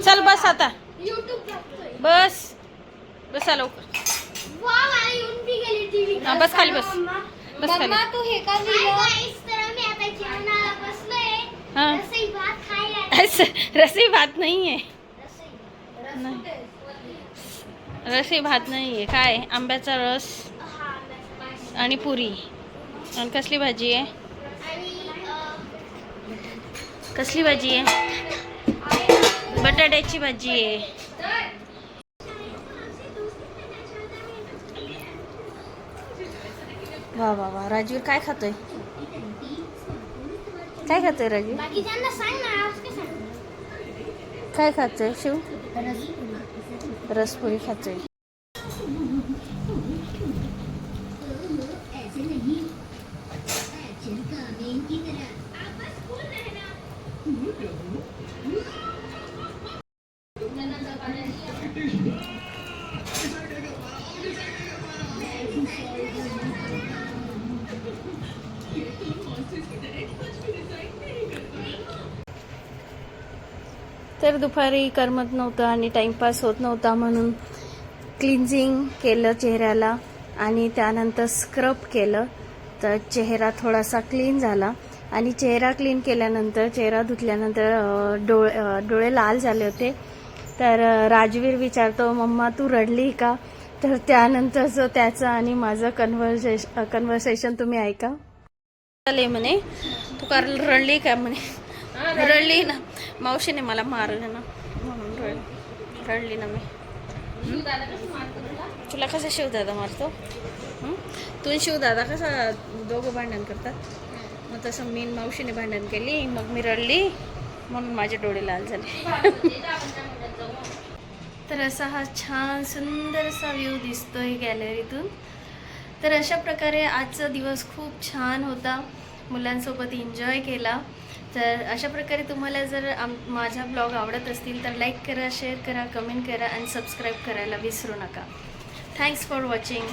चल बस आता, बस बसा लवकर. हा, बस खाली बस, बस खाली. तू हे का हा, रसई भात नाहीये, रसई भात नाहीये. काय आंब्याचा रस आणि पुरी. आणि कसली भाजी आहे? कसली भाजी आहे? बटाट्याची भाजी आहे. वा वा वा, राजवीर काय खातोय? काय खातोय राजवीर? काय खातोय शिव? रसपोळी खातोय. तर दुपारी करमत नव्हतं आणि टाइमपास होत नव्हता म्हणून क्लिन्झिंग केलं चेहऱ्याला आणि त्यानंतर स्क्रब केलं. तर चेहरा थोडासा क्लीन झाला. आणि चेहरा क्लीन केल्यानंतर, चेहरा धुतल्यानंतर डोळे लाल झाले होते. तर राजवीर विचारतो, मम्मा तू रडली का? तर त्यानंतरचं त्याचं आणि माझं कन्व्हर्सेशन तुम्ही ऐका. चालेल म्हणे, तू का रडली का म्हणे. रडली ना, मावशीने मला मारलं ना म्हणून रडली ना मी. तुला कसा शिवदादा मारतो? तू शिवदादा कसा दोघं भांडण करतात, मग तसं मी मावशीने भांडण केली, मग मी रडली म्हणून माझे डोळे लाल झाले. तर असा हा छान सुंदरसा व्ह्यू दिसतोय गॅलरीतून. तर अशा प्रकारे आजचा दिवस खूप छान होता, मुलांसोबत एन्जॉय केला. तर अशा प्रकारे तुम्हाला जर माझा ब्लॉग आवडत असतील तर लाईक करा, शेअर करा, कमेंट करा आणि सबस्क्राईब करायला विसरू नका. Thanks for watching.